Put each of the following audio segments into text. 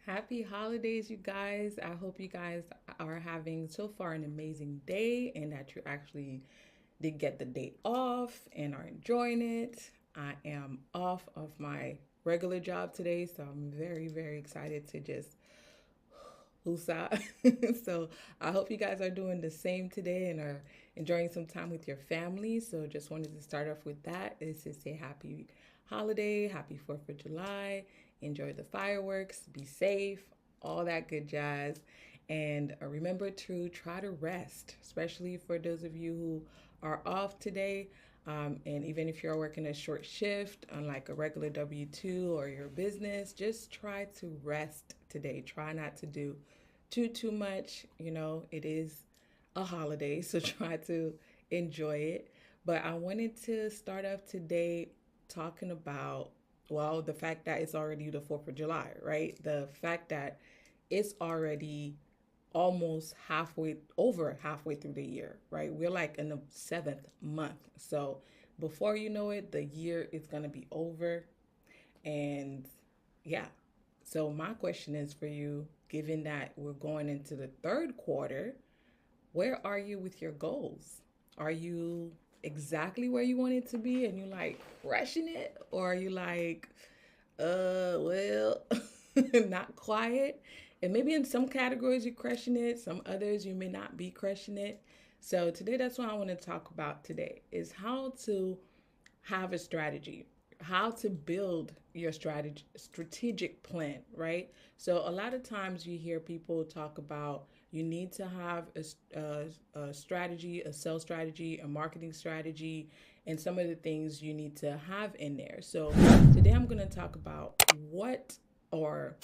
Happy holidays, you guys. I hope you guys are having so far an amazing day and that you actually did get the day off and are enjoying it. I am off of my regular job today, so I'm very, very excited to just Usa. So I hope you guys are doing the same today and are enjoying some time with your family. So just wanted to start off with that is to say happy holiday, happy 4th of July. Enjoy the fireworks, be safe, all that good jazz. And remember to try to rest, especially for those of you who are off today. And even if you're working a short shift, unlike a regular W 2 or your business, just try to rest today. Try not to do too much. It is a holiday, so try to enjoy it. But I wanted to start off today talking about, well, the fact that it's already the 4th of July, right? The fact that it's already almost halfway through the year, right? We're like in the seventh month. So before you know it, the year is going to be over. And yeah. So my question is for you, given that we're going into the third quarter, where are you with your goals? Are you exactly where you want it to be and you like crushing it? Or are you like, well, not quiet? And maybe in some categories you're crushing it, some others you may not be crushing it. So today that's what I want to talk about today is how to have a strategy, how to build your strategic plan, right? So a lot of times you hear people talk about you need to have a strategy, a sales strategy, a marketing strategy, and some of the things you need to have in there. So today I'm going to talk about what or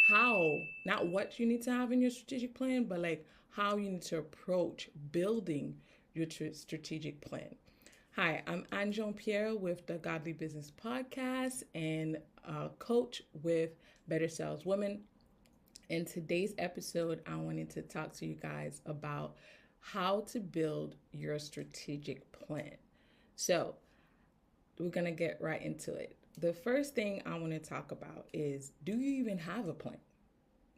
how, not what you need to have in your strategic plan, but like how you need to approach building your strategic plan. Hi, I'm Anne Jean Pierre with the Godly Business Podcast and a coach with Better Sales Women. In today's episode, I wanted to talk to you guys about how to build your strategic plan. So, we're going to get right into it. The first thing I want to talk about is, do you even have a plan?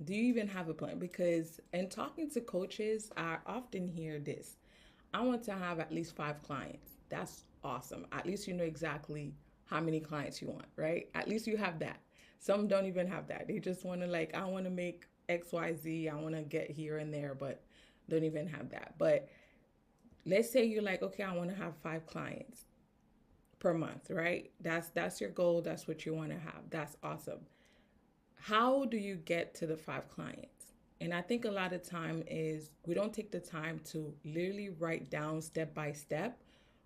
Do you even have a plan? Because in talking to coaches, I often hear this: I want to have at least 5 clients. That's awesome. At least you know exactly how many clients you want, right? At least you have that. Some don't even have that. They just want to, like, I want to make XYZ, I want to get here and there, but don't even have that. But let's say you're like, okay, I want to have 5 clients per month, right? That's your goal. That's what you want to have. That's awesome. How do you get to the 5 clients? And I think a lot of time is we don't take the time to literally write down step by step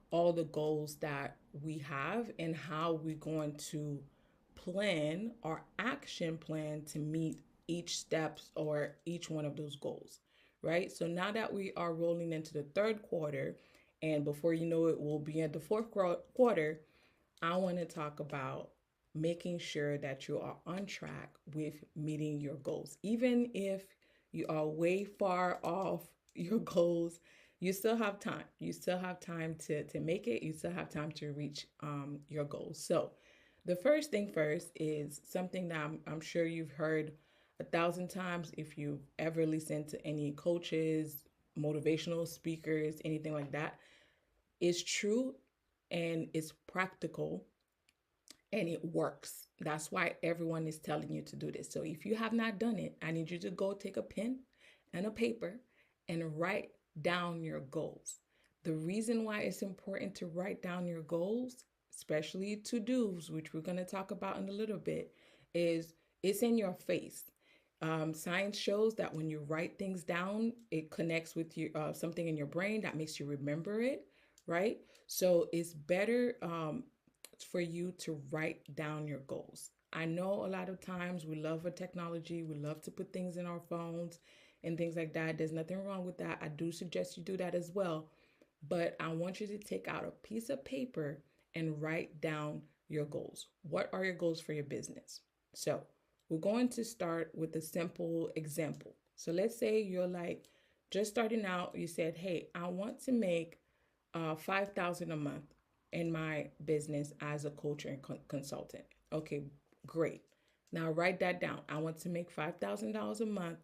all the goals that we have and how we're going to plan our action plan to meet each steps or each one of those goals, right? So now that we are rolling into the third quarter, and before you know it, we'll be at the fourth quarter, I want to talk about making sure that you are on track with meeting your goals. Even if you are way far off your goals, you still have time. You still have time to make it. You still have time to reach your goals. So, the first thing first is something that I'm sure you've heard 1,000 times if you've ever listened to any coaches, motivational speakers, anything like that. It's true and it's practical and it works. That's why everyone is telling you to do this. So if you have not done it, I need you to go take a pen and a paper and write down your goals. The reason why it's important to write down your goals, especially to dos, which we're going to talk about in a little bit, is it's in your face. Science shows that when you write things down, it connects with you something in your brain that makes you remember it, right? So it's better for you to write down your goals. I know a lot of times we love our technology, we love to put things in our phones and things like that. There's nothing wrong with that. I do suggest you do that as well. But I want you to take out a piece of paper and write down your goals. What are your goals for your business? So, we're going to start with a simple example. So, let's say you're like just starting out, you said, "Hey, I want to make 5,000 a month in my business as a coach and consultant." Okay, great. Now write that down. I want to make $5,000 a month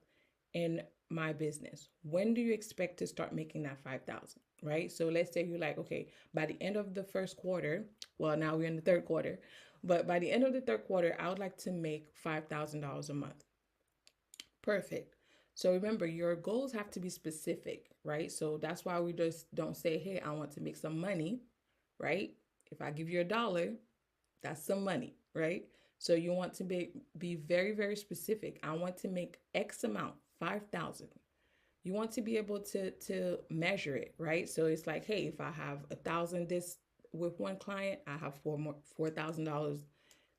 in my business. When do you expect to start making that 5,000, right? So let's say you're like, okay, by the end of the first quarter, well, now we're in the third quarter, but by the end of the third quarter, I would like to make $5,000 a month. Perfect. So remember, your goals have to be specific, right? So that's why we just don't say, hey, I want to make some money, right? If I give you $1, that's some money, right? So you want to be very, very specific. I want to make X amount, 5,000. You want to be able to measure it, right? So it's like, hey, if I have 1,000 this with one client, I have $4,000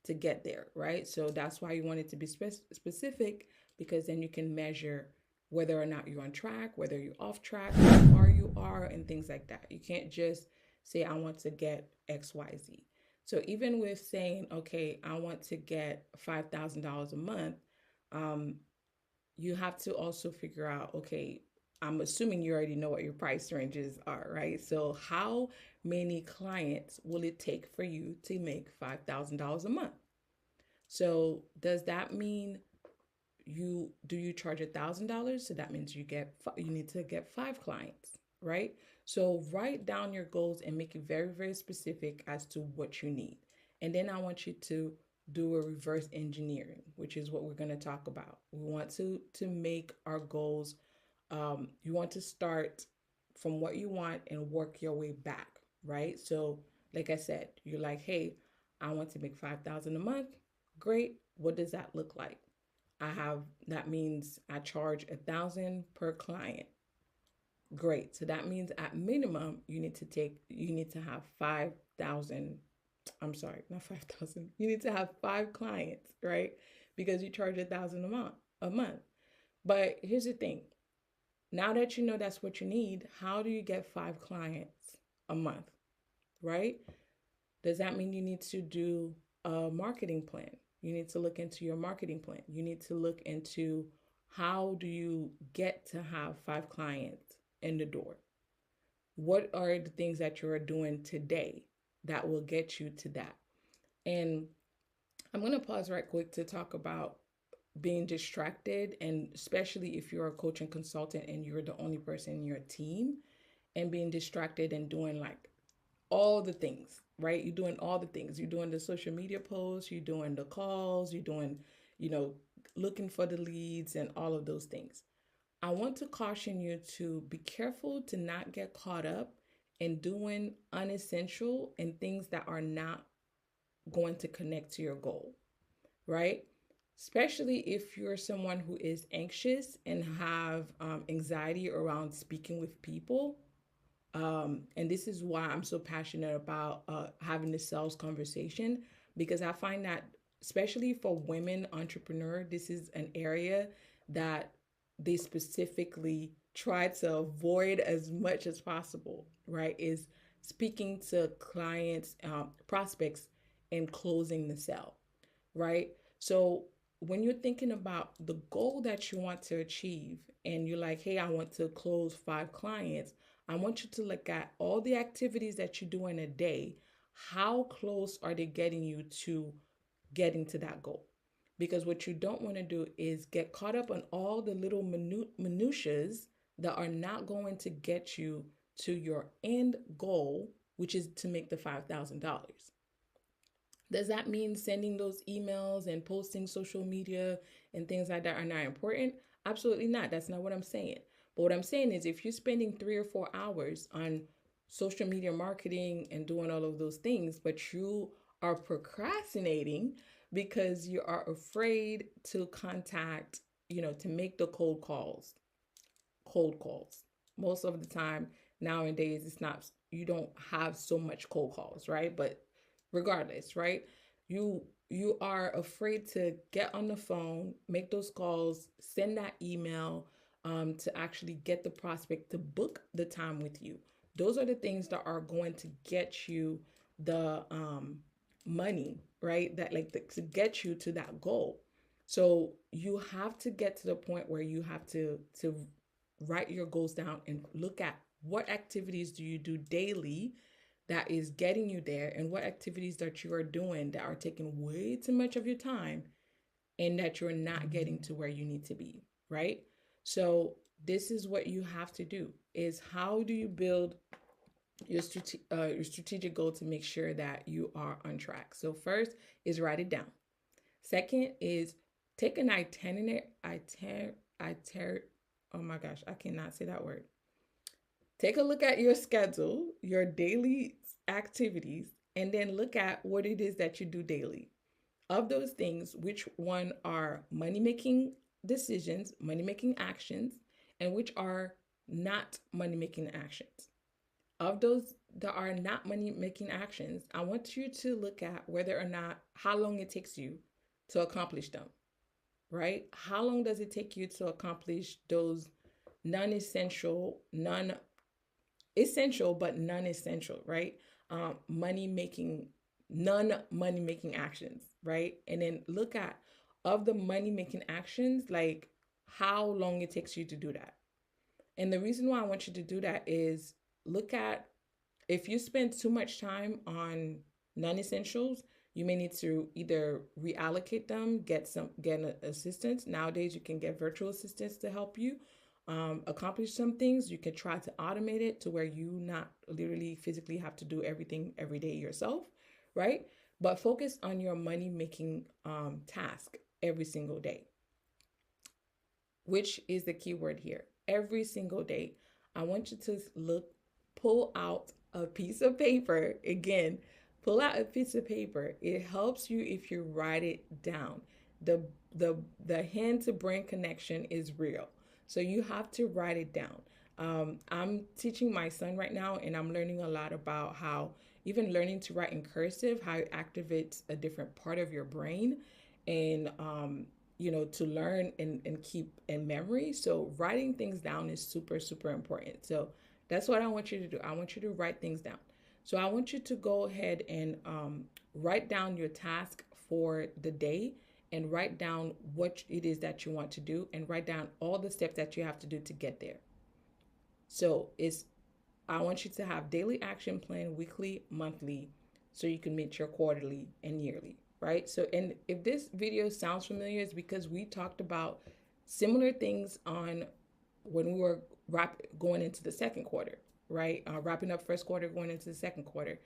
to get there, right? So that's why you want it to be specific, because then you can measure whether or not you're on track, whether you're off track, how far you are, and things like that. You can't just say, I want to get XYZ. So even with saying, okay, I want to get $5,000 a month, um, you have to also figure out, okay, I'm assuming you already know what your price ranges are, right? So how many clients will it take for you to make $5,000 a month? So does that mean you charge $1,000? So that means you need to get 5 clients, right? So write down your goals and make it very, very specific as to what you need. And then I want you to do a reverse engineering, which is what we're going to talk about. We want to make our goals. You want to start from what you want and work your way back, right? So, like I said, you're like, hey, I want to make 5,000 a month. Great. What does that look like? That means I charge 1,000 per client. Great. So that means at minimum you need to have 5,000. I'm sorry, not 5,000. You need to have 5 clients, right? Because you charge 1,000 a month. But here's the thing. Now that you know that's what you need, how do you get 5 clients a month, right? Does that mean you need to do a marketing plan? You need to look into your marketing plan. You need to look into how do you get to have 5 clients in the door? What are the things that you're doing today that will get you to that? And I'm going to pause right quick to talk about being distracted, and especially if you're a coach and consultant and you're the only person in your team, and being distracted and doing like all the things, right? You're doing all the things. You're doing the social media posts, you're doing the calls, you're doing, looking for the leads and all of those things. I want to caution you to be careful to not get caught up in doing unessential and things that are not going to connect to your goal, right? Especially if you're someone who is anxious and have anxiety around speaking with people. And this is why I'm so passionate about having the sales conversation, because I find that especially for women entrepreneur, this is an area that they specifically try to avoid as much as possible, right? Is speaking to clients, prospects, and closing the sale, right? So when you're thinking about the goal that you want to achieve and you're like, hey, I want to close 5 clients, I want you to look at all the activities that you do in a day. How close are they getting you to getting to that goal? Because what you don't want to do is get caught up on all the little minutiae that are not going to get you to your end goal, which is to make the $5,000. Does that mean sending those emails and posting social media and things like that are not important? Absolutely not. That's not what I'm saying. But what I'm saying is if you're spending 3 or 4 hours on social media marketing and doing all of those things, but you are procrastinating because you are afraid to contact, to make the cold calls. Most of the time nowadays, you don't have so much cold calls, right? But regardless, right? You are afraid to get on the phone, make those calls, send that email, to actually get the prospect to book the time with you. Those are the things that are going to get you the money, right? To get you to that goal. So you have to get to the point where you have to write your goals down and look at what activities do you do daily that is getting you there, and what activities that you are doing that are taking way too much of your time and that you're not getting to where you need to be, right? So this is what you have to do, is how do you build your strategic goal to make sure that you are on track. So first is write it down. Second is take an itinerary. Oh my gosh, I cannot say that word. Take a look at your schedule, your daily activities, and then look at what it is that you do daily. Of those things, which one are money making decisions, money making actions, and which are not money making actions? Of those that are not money making actions, I want you to look at whether or not how long it takes you to accomplish them, right? How long does it take you to accomplish those non essential, non essential, but non essential, right? Money making, non money making actions, right? And then look at of the money making actions, like how long it takes you to do that. And the reason why I want you to do that is look at if you spend too much time on non-essentials, you may need to either reallocate them, get an assistance. Nowadays, you can get virtual assistants to help you accomplish some things. You can try to automate it to where you not literally physically have to do everything every day yourself, right? But focus on your money making task every single day, which is the key word here. Every single day, I want you to pull out a piece of paper. Again, pull out a piece of paper. It helps you if you write it down. The hand to brain connection is real. So you have to write it down. I'm teaching my son right now, and I'm learning a lot about how even learning to write in cursive, how it activates a different part of your brain, and to learn and keep in memory. So writing things down is super, super important. So that's what I want you to do. I want you to write things down. So I want you to go ahead and write down your task for the day, and write down what it is that you want to do, and write down all the steps that you have to do to get there. So I want you to have daily action plan, weekly, monthly, so you can meet your quarterly and yearly, right? So, and if this video sounds familiar, it's because we talked about similar things on when we were going into the second quarter, right? Wrapping up first quarter, going into the second quarter.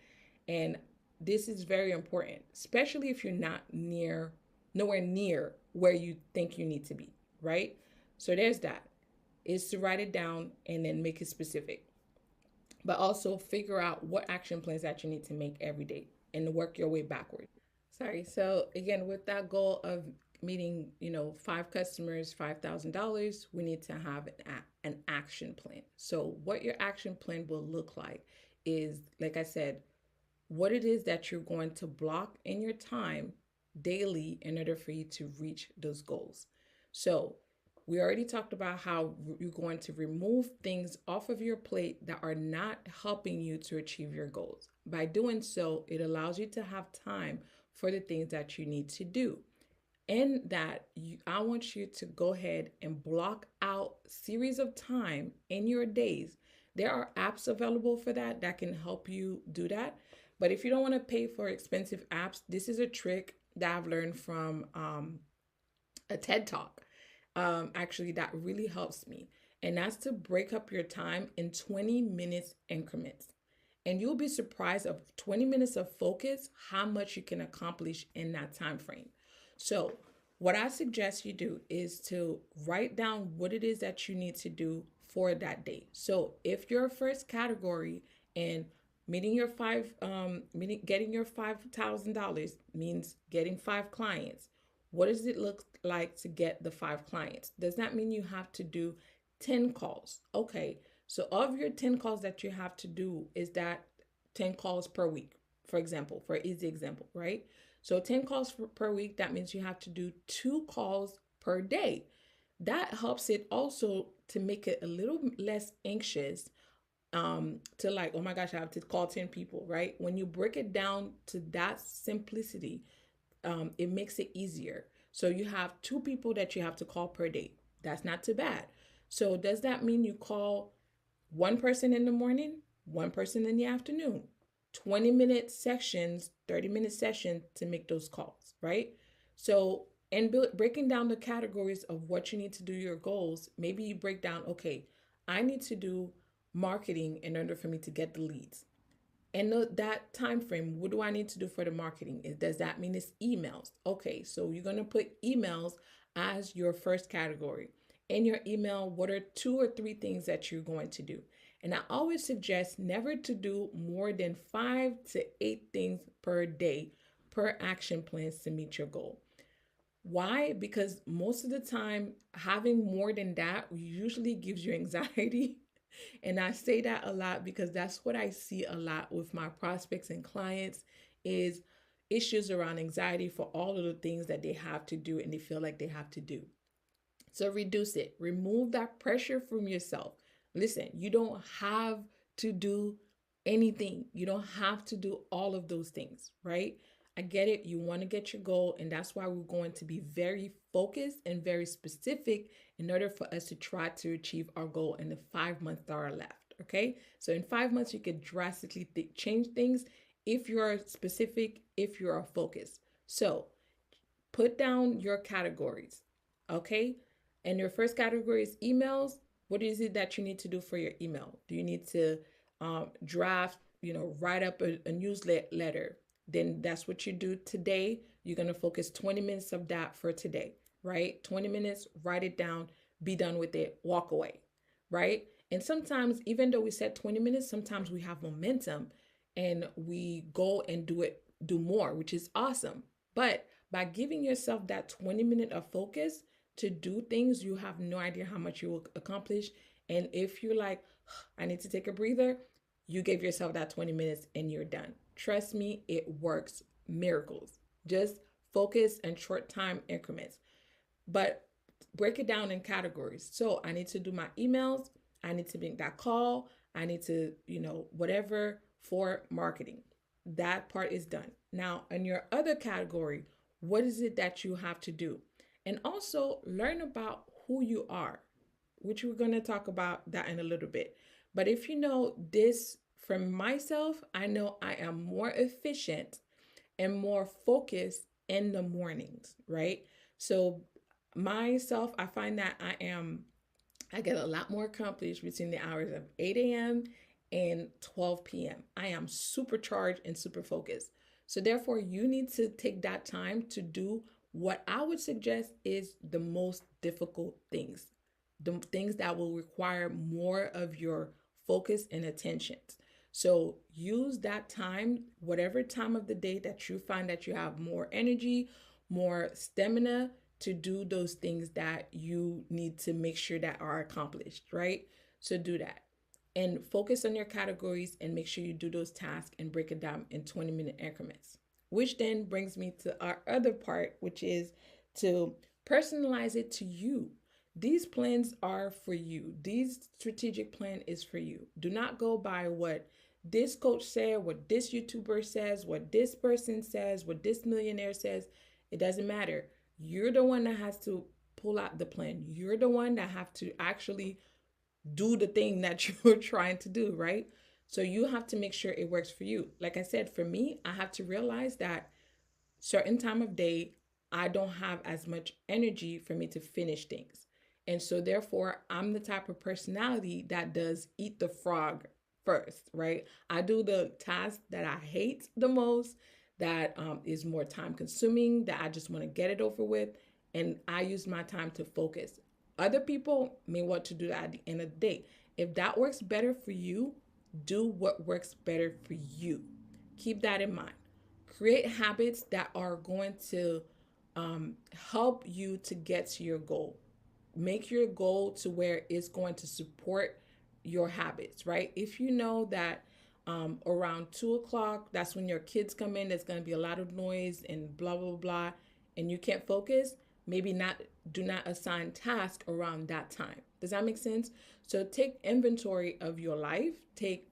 And this is very important, especially if you're nowhere near where you think you need to be, right? So there's that, is to write it down and then make it specific. But also figure out what action plans that you need to make every day and work your way backward. Sorry. So again, with that goal of meeting, 5 customers, $5,000, we need to have an action plan. So what your action plan will look like is, like I said, what it is that you're going to block in your time daily in order for you to reach those goals. So we already talked about how you're going to remove things off of your plate that are not helping you to achieve your goals. By doing so, it allows you to have time for the things that you need to do. And that I want you to go ahead and block out series of time in your days. There are apps available for that can help you do that. But if you don't want to pay for expensive apps, this is a trick that I've learned from a TED Talk. Actually, that really helps me. And that's to break up your time in 20 minutes increments. And you'll be surprised of 20 minutes of focus, how much you can accomplish in that time frame. So what I suggest you do is to write down what it is that you need to do for that day. So if your first category and getting your $5,000 means getting 5 clients, what does it look like to get the 5 clients? Does that mean you have to do 10 calls? Okay, so of your 10 calls that you have to do, is that 10 calls per week, for example, for an easy example, right? So 10 calls per week, that means you have to do 2 calls per day. That helps it also to make it a little less anxious to like, oh my gosh, I have to call 10 people, right? When you break it down to that simplicity, it makes it easier. So you have 2 people that you have to call per day. That's not too bad. So does that mean you call 1 person in the morning, 1 person in the afternoon, 20-minute sections, 30-minute session to make those calls, right? So And breaking down the categories of what you need to do your goals. Maybe you break down, okay, I need to do marketing in order for me to get the leads. And that time frame, what do I need to do for the marketing? Does that mean it's emails? Okay, so you're going to put emails as your first category. In your email, what are 2 or 3 things that you're going to do? And I always suggest never to do more than 5 to 8 things per day per action plans to meet your goal. Why? Because most of the time, having more than that usually gives you anxiety. And I say that a lot because that's what I see a lot with my prospects and clients is issues around anxiety for all of the things that they have to do and they feel like they have to do. So reduce it. Remove that pressure from yourself. Listen, you don't have to do anything. You don't have to do all of those things, right? I get it. You want to get your goal, and that's why we're going to be very focused and very specific in order for us to try to achieve our goal in the 5 months that are left. Okay. So in 5 months, you could drastically change things if you are specific, if you are focused. So put down your categories. Okay. And your first category is emails. What is it that you need to do for your email? Do you need to draft, write up a newsletter? Then that's what you do today. You're going to focus 20 minutes of that for today, right? 20 minutes, write it down, be done with it, walk away, right? And sometimes, even though we said 20 minutes, sometimes we have momentum and we go and do more, which is awesome. But by giving yourself that 20 minute of focus to do things, you have no idea how much you will accomplish. And if you're like, I need to take a breather, you gave yourself that 20 minutes and you're done. Trust me, it works miracles. Just focus and short time increments. But break it down in categories. So I need to do my emails. I need to make that call. I need to, whatever for marketing. That part is done. Now, in your other category, what is it that you have to do? And also learn about who you are, which we're going to talk about that in a little bit. But if you know this from myself, I know I am more efficient and more focused in the mornings, right? So myself, I find that I get a lot more accomplished between the hours of 8 a.m. and 12 p.m. I am supercharged and super focused. So therefore, you need to take that time to do what I would suggest is the most difficult things, the things that will require more of your focus and attention. So use that time, whatever time of the day that you find that you have more energy, more stamina to do those things that you need to make sure that are accomplished, right? So do that and focus on your categories and make sure you do those tasks and break it down in 20-minute increments. Which then brings me to our other part, which is to personalize it to you. These plans are for you. These strategic plan is for you. Do not go by what this coach said, what this YouTuber says, what this person says, what this millionaire says. It doesn't matter. You're the one that has to pull out the plan. You're the one that have to actually do the thing that you're trying to do, right? So you have to make sure it works for you. Like I said, for me, I have to realize that certain time of day, I don't have as much energy for me to finish things. And so therefore, I'm the type of personality that does eat the frog first, right? I do the task that I hate the most, that is more time consuming, that I just want to get it over with. And I use my time to focus. Other people may want to do that at the end of the day. If that works better for you, do what works better for you. Keep that in mind. Create habits that are going to help you to get to your goal. Make your goal to where it's going to support your habits, right? If you know that around 2 o'clock, that's when your kids come in, there's going to be a lot of noise and blah, blah, blah, and you can't focus, maybe not, do not assign tasks around that time. Does that make sense? So take inventory of your life, take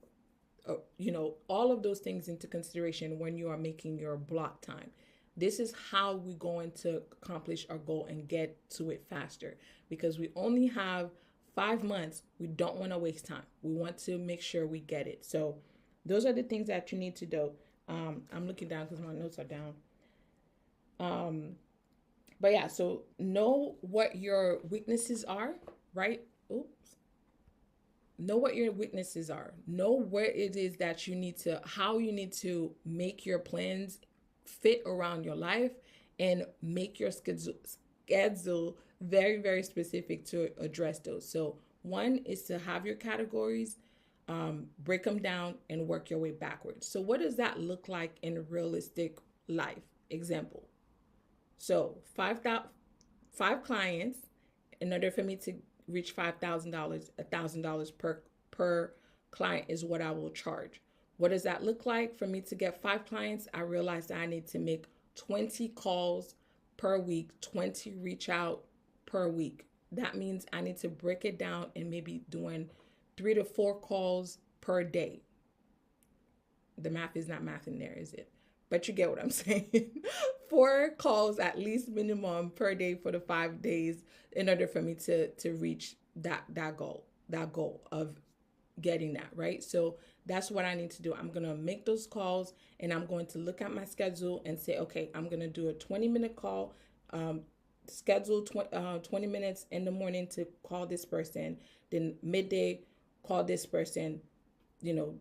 all of those things into consideration when you are making your block time. This is how we're going to accomplish our goal and get to it faster, because we only have 5 months. We don't want to waste time. We want to make sure we get it. So those are the things that you need to do. I'm looking down because my notes are down. But yeah, so know what your weaknesses are, right? Oops. Know what your weaknesses are. Know where it is that you need to, how you need to make your plans fit around your life, and make your schedule very, very specific to address those. So one is to have your categories, break them down, and work your way backwards. So what does that look like in realistic life? Example. So five clients, in order for me to reach $5,000, $1,000 per client is what I will charge. What does that look like? For me to get five clients, I realized that I need to make 20 calls per week, 20 reach out per week. That means I need to break it down and maybe doing 3 to 4 calls per day. The math is not math in there, is it? But you get what I'm saying. 4 calls at least minimum per day for the 5 days in order for me to reach that goal of getting that, right? So that's what I need to do. I'm going to make those calls, and I'm going to look at my schedule and say, okay, I'm going to do a 20-minute call, schedule 20 minutes in the morning to call this person, then midday call this person, you know,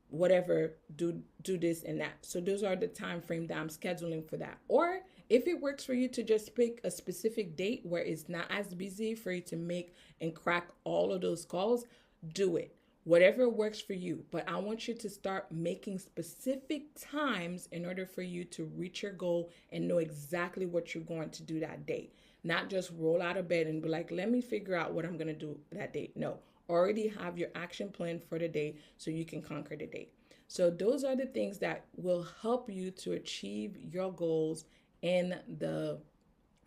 whatever, do this and that. So those are the time frame that I'm scheduling for that. Or if it works for you to just pick a specific date where it's not as busy for you to make and crack all of those calls, do it. Whatever works for you. But I want you to start making specific times in order for you to reach your goal and know exactly what you're going to do that day. Not just roll out of bed and be like, let me figure out what I'm going to do that day. No, already have your action plan for the day so you can conquer the day. So those are the things that will help you to achieve your goals in the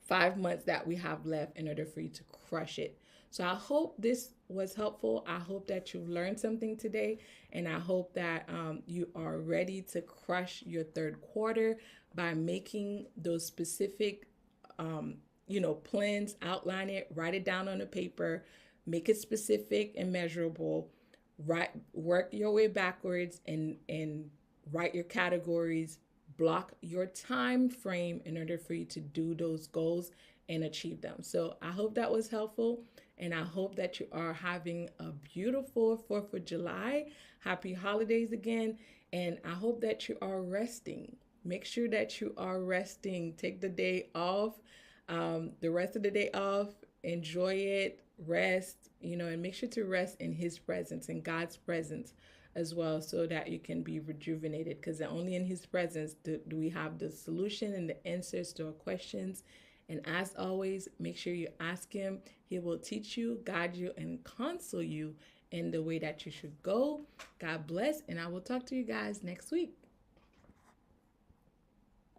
5 months that we have left in order for you to crush it. So I hope this was helpful. I hope that you've learned something today, and I hope that you are ready to crush your third quarter by making those specific, plans, outline it, write it down on a paper, make it specific and measurable, work your way backwards, and write your categories, block your time frame in order for you to do those goals and achieve them. So I hope that was helpful, and I hope that you are having a beautiful 4th of July. Happy holidays again, and I hope that you are resting. Make sure that you are resting. Take the day off, the rest of the day off. Enjoy it, rest, and make sure to rest in His presence, in God's presence as well, so that you can be rejuvenated, because only in His presence do we have the solution and the answers to our questions. And as always, make sure you ask Him. He will teach you, guide you, and counsel you in the way that you should go. God bless, and I will talk to you guys next week.